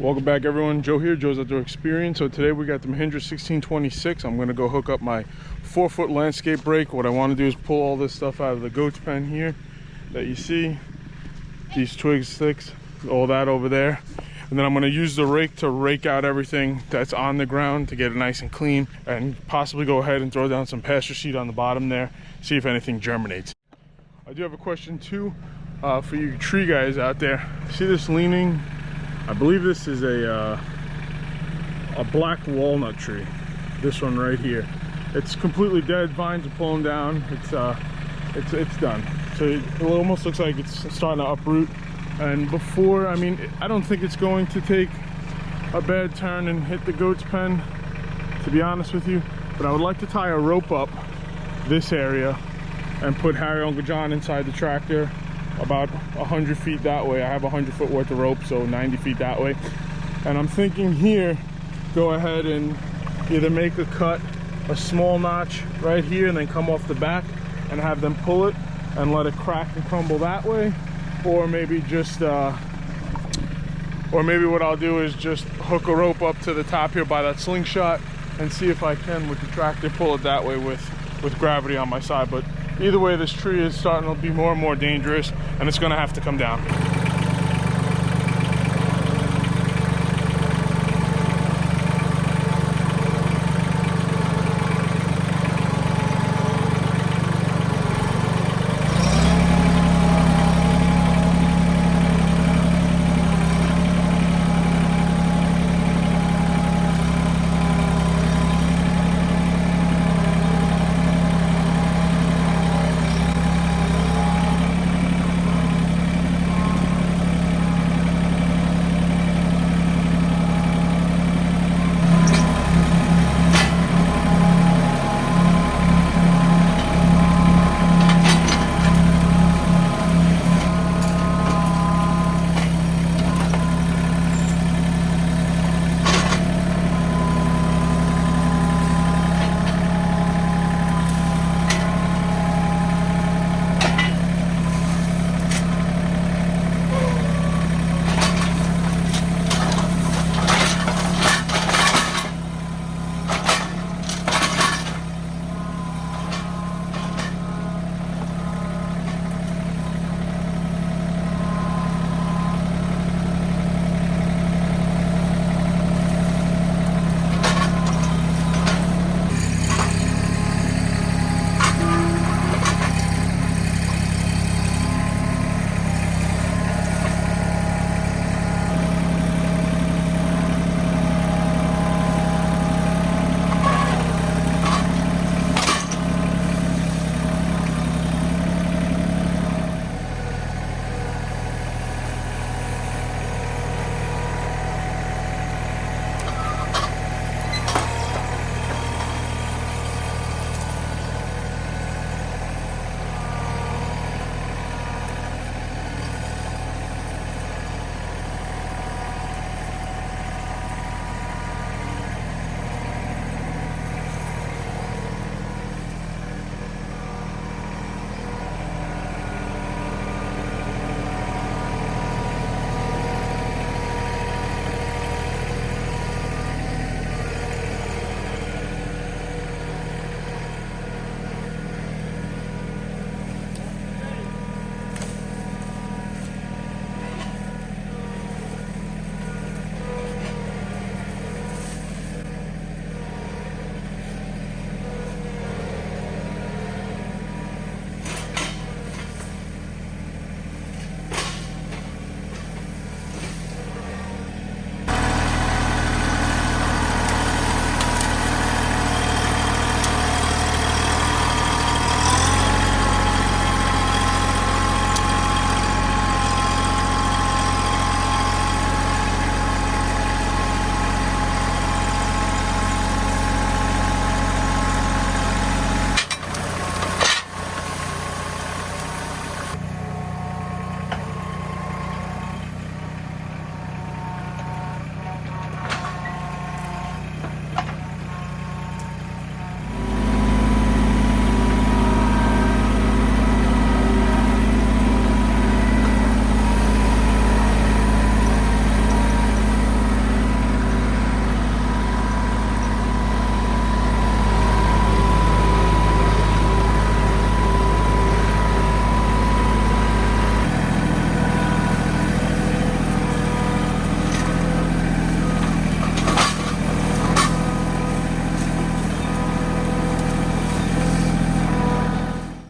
Welcome back everyone, Joe here, Joe's Outdoor Experience. So today we got the Mahindra 1626. I'm gonna go hook up my 4-foot landscape rake. What I wanna do is pull all this stuff out of the goat's pen here that you see. These twig sticks, all that over there. And then I'm gonna use the rake to rake out everything that's on the ground to get it nice and clean, and possibly go ahead and throw down some pasture seed on the bottom there, see if anything germinates. I do have a question too for you tree guys out there. See this leaning? I believe this is a black walnut tree. This one right here. It's completely dead. Vines are pulling down. It's done. So it almost looks like it's starting to uproot. And before, I mean, I don't think it's going to take a bad turn and hit the goat's pen, to be honest with you. But I would like to tie a rope up this area and put Harry Uncle John inside the tractor about 100 feet that way. I have 100 foot worth of rope, so 90 feet that way. And I'm thinking here, go ahead and either make a cut, a small notch right here, and then come off the back and have them pull it and let it crack and crumble that way. Or maybe just, or maybe what I'll do is just hook a rope up to the top here by that slingshot and see if I can, with the tractor, pull it that way with gravity on my side. But either way, this tree is starting to be more and more dangerous, and it's gonna have to come down.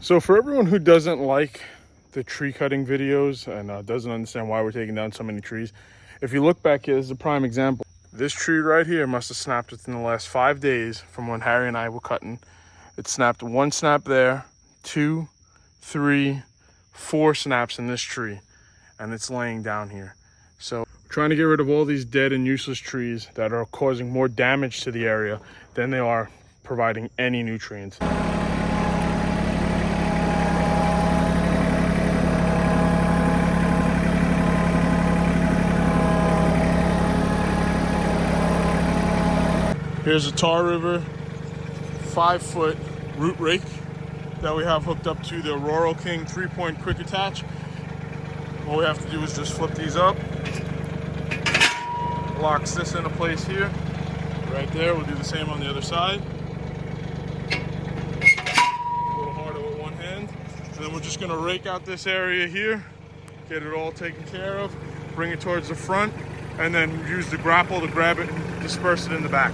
So for everyone who doesn't like the tree cutting videos and doesn't understand why we're taking down so many trees, if you look back here, this is a prime example. This tree right here must have snapped within the last 5 days from when Harry and I were cutting. It snapped one snap there, 2, 3, 4 snaps in this tree, and it's laying down here. So we're trying to get rid of all these dead and useless trees that are causing more damage to the area than they are providing any nutrients. Here's a Tar River 5-foot root rake that we have hooked up to the King 3-point quick attach. All we have to do is just flip these up. Locks this into place here. Right there, we'll do the same on the other side. A little harder with one hand. And then we're just gonna rake out this area here, get it all taken care of, bring it towards the front, and then use the grapple to grab it and disperse it in the back.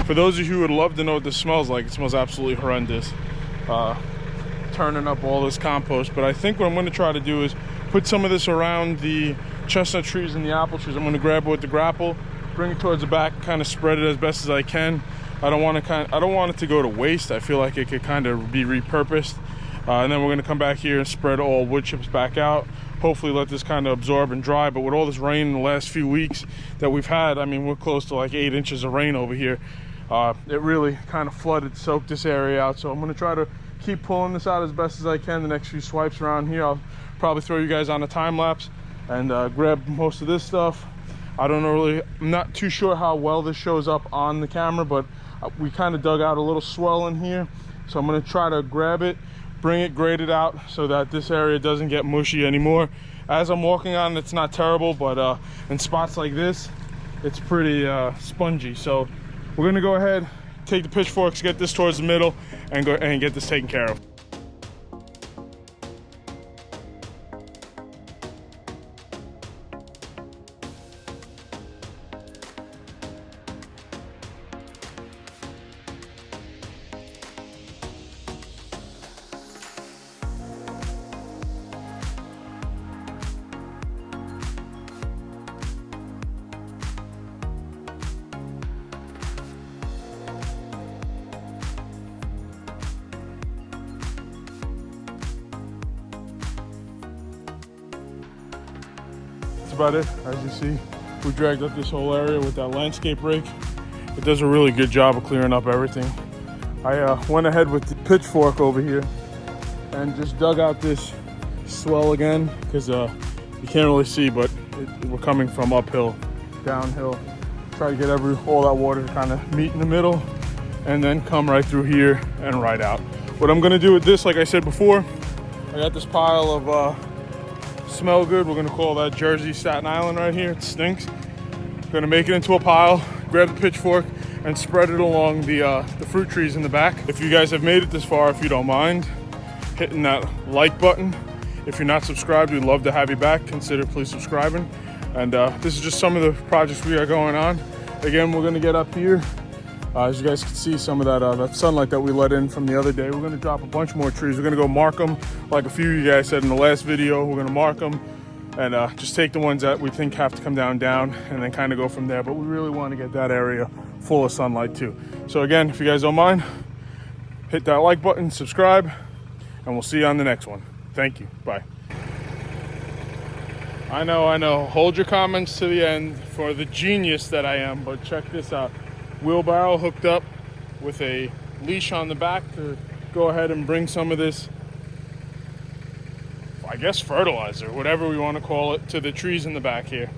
For those of you who would love to know what this smells like, it smells absolutely horrendous. Turning up all this compost. But I think what I'm going to try to do is put some of this around the chestnut trees and the apple trees. I'm going to grab it with the grapple, bring it towards the back, kind of spread it as best as I can. I don't want it to go to waste. I feel like it could kind of be repurposed. And then we're going to come back here and spread all wood chips back out. Hopefully let this kind of absorb and dry. But with all this rain in the last few weeks that we've had, I mean, we're close to like 8 inches of rain over here. It really kind of flooded, soaked this area out. So I'm going to try to keep pulling this out as best as I can. The next few swipes around here, I'll probably throw you guys on a time lapse and grab most of this stuff. I'm not too sure how well this shows up on the camera, but we kind of dug out a little swell in here. So I'm going to try to grab it, bring it, grade it out so that this area doesn't get mushy anymore. As I'm walking on, it's not terrible, but in spots like this, it's pretty spongy. So we're gonna go ahead, take the pitchforks, get this towards the middle, and go and get this taken care of. About it. As you see, we dragged up this whole area with that landscape rake. It does a really good job of clearing up everything. I went ahead with the pitchfork over here and just dug out this swell again because you can't really see, but we're coming from uphill, downhill. Try to get all that water to kind of meet in the middle and then come right through here and right out. What I'm going to do with this, like I said before, I got this pile of smell good. We're gonna call that Jersey Staten Island right here. It stinks. Gonna make it into a pile, grab the pitchfork, and spread it along the fruit trees in the back. If you guys have made it this far, if you don't mind hitting that like button. If you're not subscribed, we'd love to have you back. Consider please subscribing. And this is just some of the projects we got going on. Again, we're gonna get up here. As you guys can see, some of that sunlight that we let in from the other day. We're gonna drop a bunch more trees. We're gonna go mark them, like a few of you guys said in the last video. We're gonna mark them and just take the ones that we think have to come down, and then kind of go from there. But we really want to get that area full of sunlight too. So again, if you guys don't mind, hit that like button, subscribe, and we'll see you on the next one. Thank you. Bye. I know. Hold your comments to the end for the genius that I am, but check this out. Wheelbarrow hooked up with a leash on the back to go ahead and bring some of this, I guess, fertilizer, whatever we want to call it, to the trees in the back here.